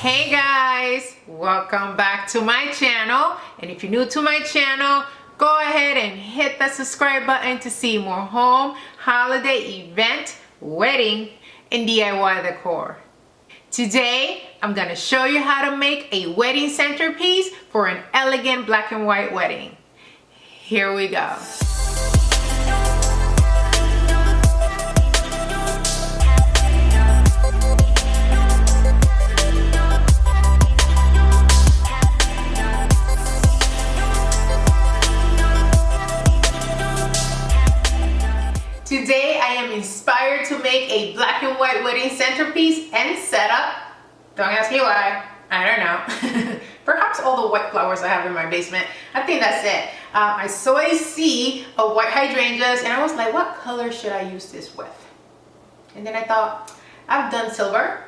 Hey guys, welcome back to my channel, and if you're new to my channel, go ahead and hit that subscribe button to see more home, holiday, event, wedding, and DIY decor. Today I'm going to show you how to make a wedding centerpiece for an elegant black and white wedding. Here we go. Today I am inspired to make a black and white wedding centerpiece and setup. Don't ask me why, I don't know. Perhaps all the white flowers I have in my basement. I think that's it. I saw a sea of white hydrangeas and I was like, what color should I use this with? And then I thought, I've done silver,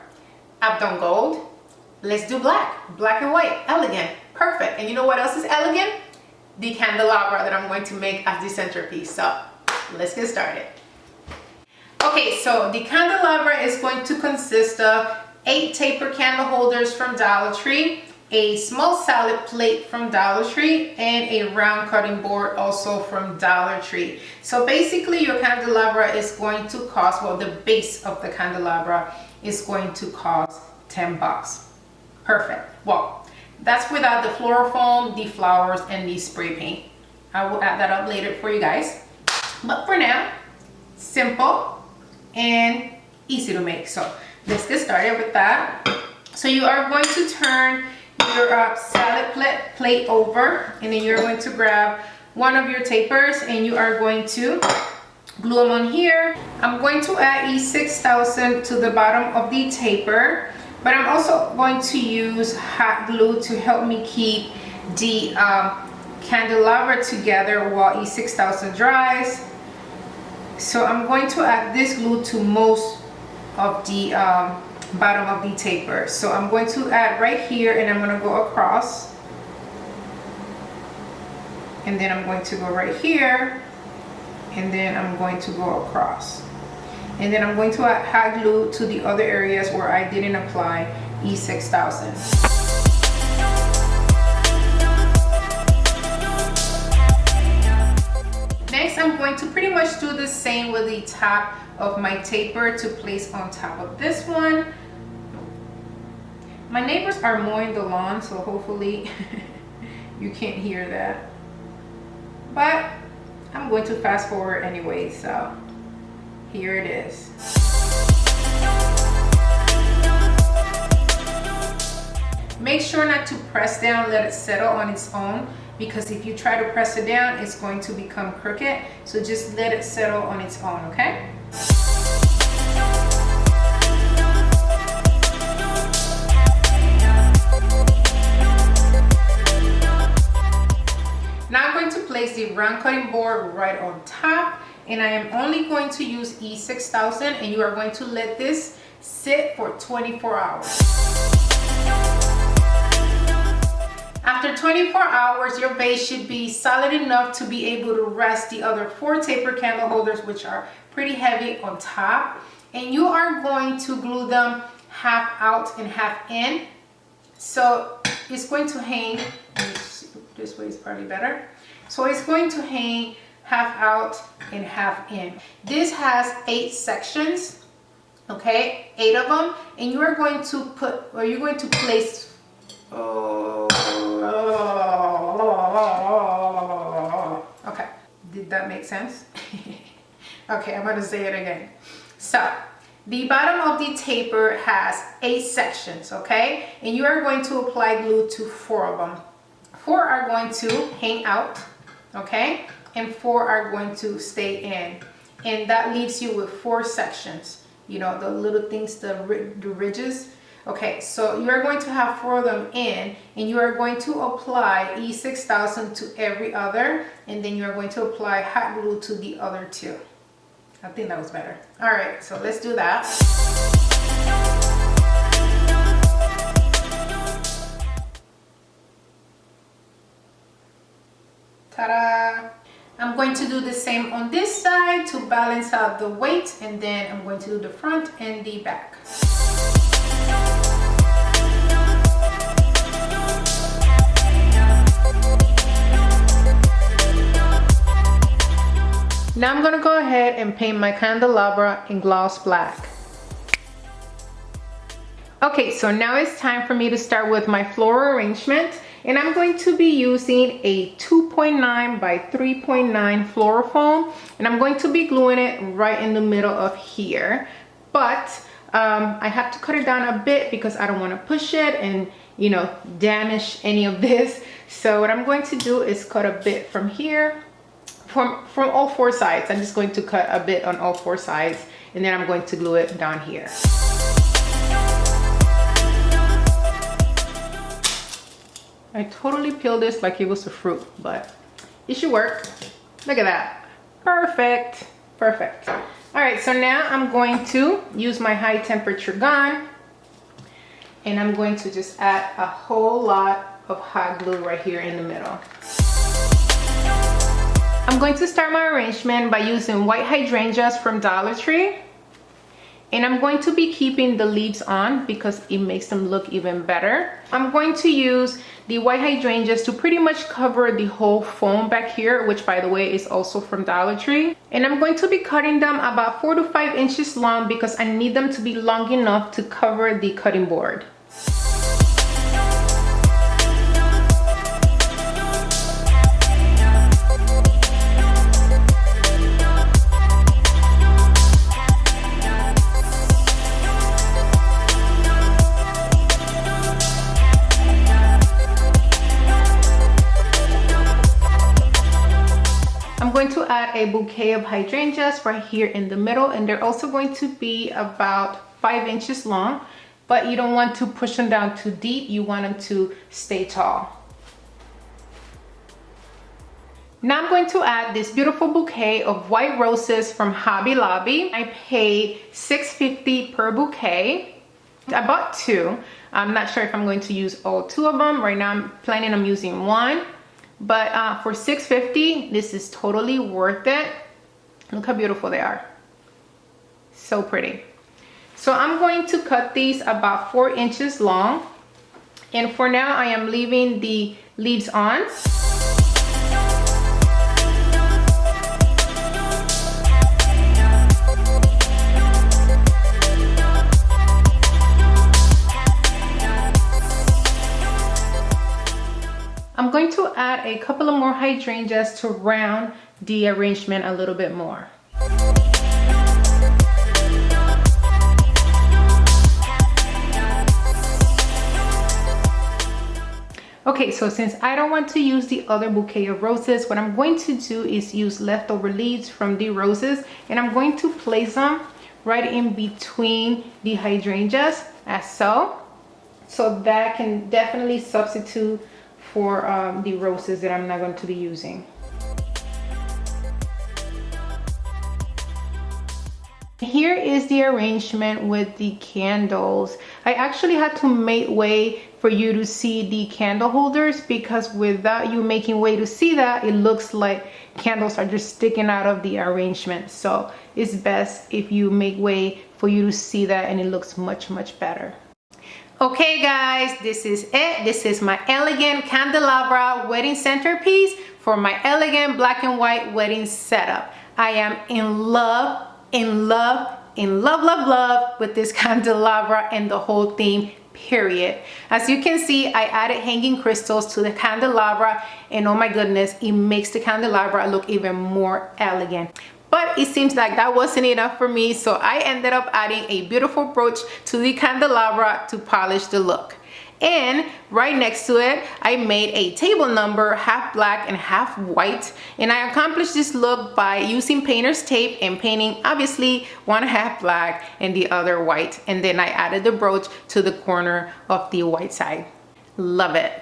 I've done gold, let's do black. Black and white, elegant, perfect. And you know what else is elegant? The candelabra that I'm going to make as the centerpiece. So let's get started. Okay, so the candelabra is going to consist of 8 taper candle holders from Dollar Tree, a small salad plate from Dollar Tree, and a round cutting board also from Dollar Tree. So basically your candelabra is going to cost, well, the base of the candelabra is going to cost 10 bucks. Perfect. Well, that's without the floral foam, the flowers, and the spray paint. I will add that up later for you guys. But for now, simple and easy to make. So let's get started with that. So you are going to turn your salad plate over, and then you're going to grab one of your tapers and you are going to glue them on here. I'm going to add E6000 to the bottom of the taper, but I'm also going to use hot glue to help me keep the candelabra together while E6000 dries. So I'm going to add this glue to most of the bottom of the taper. So I'm going to add right here and I'm going to go across, and then I'm going to go right here, and then I'm going to go across, and then I'm going to add hot glue to the other areas where I didn't apply E6000. Next, I'm going to pretty much do the same with the top of my taper to place on top of this one. My neighbors are mowing the lawn, so hopefully you can't hear that. But I'm going to fast forward anyway, so here it is. Make sure not to press down, let it settle on its own, because if you try to press it down, it's going to become crooked. So just let it settle on its own, okay? Now I'm going to place the round cutting board right on top, and I am only going to use E6000, and you are going to let this sit for 24 hours. After 24 hours, your base should be solid enough to be able to rest the other 4 taper candle holders, which are pretty heavy, on top. And you are going to glue them half out and half in. So it's going to hang, this way is probably better. So it's going to hang half out and half in. This has 8 sections. Okay, 8 of them, and you are going to put, or you're going to place, okay, did that make sense? Okay, I'm going to say it again. So the bottom of the taper has 8 sections, okay, and you are going to apply glue to 4 of them. 4 are going to hang out, okay, and 4 are going to stay in, and that leaves you with 4 sections, you know, the little things, the ridges. Okay, so you are going to have 4 of them in, and you are going to apply E6000 to every other, and then you are going to apply hot glue to the other 2. I think that was better. All right, so let's do that. Ta-da! I'm going to do the same on this side to balance out the weight, and then I'm going to do the front and the back. Now I'm going to go ahead and paint my candelabra in gloss black. Okay, so now it's time for me to start with my floral arrangement, and I'm going to be using a 2.9 by 3.9 floral foam, and I'm going to be gluing it right in the middle of here. But I have to cut it down a bit because I don't want to push it and, you know, damage any of this. So what I'm going to do is cut a bit from here, from all 4 sides. I'm just going to cut a bit on all 4 sides, and then I'm going to glue it down here. I totally peeled this like it was a fruit, but it should work. Look at that. Perfect. Perfect. All right, so now I'm going to use my high temperature gun, and I'm going to just add a whole lot of hot glue right here in the middle. I'm going to start my arrangement by using white hydrangeas from Dollar Tree. And I'm going to be keeping the leaves on because it makes them look even better. I'm going to use the white hydrangeas to pretty much cover the whole foam back here, which by the way is also from Dollar Tree. And I'm going to be cutting them about 4 to 5 inches long because I need them to be long enough to cover the cutting board. I'm going to add a bouquet of hydrangeas right here in the middle, and they're also going to be about 5 inches long, but you don't want to push them down too deep. You want them to stay tall. Now I'm going to add this beautiful bouquet of white roses from Hobby Lobby. I paid $6.50 per bouquet. I bought 2. I'm not sure if I'm going to use all 2 of them. Right now I'm planning on using 1. But for $6.50, this is totally worth it. Look how beautiful they are. So pretty. So I'm going to cut these about 4 inches long. And for now, I am leaving the leaves on. I'm going to add a couple of more hydrangeas to round the arrangement a little bit more. Okay, so since I don't want to use the other bouquet of roses, what I'm going to do is use leftover leaves from the roses, and I'm going to place them right in between the hydrangeas as so. So that can definitely substitute for the roses that I'm not going to be using. Here is the arrangement with the candles. I actually had to make way for you to see the candle holders, because without you making way to see that, it looks like candles are just sticking out of the arrangement. So it's best if you make way for you to see that, and it looks much, much better. Okay guys, this is it. This is my elegant candelabra wedding centerpiece for my elegant black and white wedding setup. I am in love, in love, love, love with this candelabra and the whole theme, period. As you can see, I added hanging crystals to the candelabra, and oh my goodness, it makes the candelabra look even more elegant. But it seems like that wasn't enough for me, so I ended up adding a beautiful brooch to the candelabra to polish the look. And right next to it, I made a table number, half black and half white. And I accomplished this look by using painter's tape and painting, obviously, one half black and the other white. And then I added the brooch to the corner of the white side. Love it.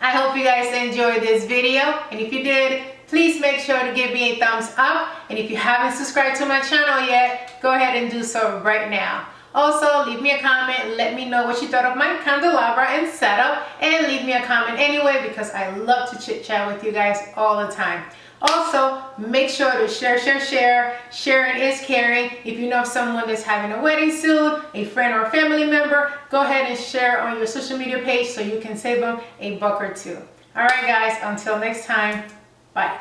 I hope you guys enjoyed this video. And if you did, please make sure to give me a thumbs up. And if you haven't subscribed to my channel yet, go ahead and do so right now. Also, leave me a comment, let me know what you thought of my candelabra and setup, and leave me a comment anyway because I love to chit chat with you guys all the time. Also, make sure to share. Sharing is caring. If you know of someone that's having a wedding soon, a friend or a family member, go ahead and share on your social media page so you can save them a buck or two. All right, guys, until next time, bye.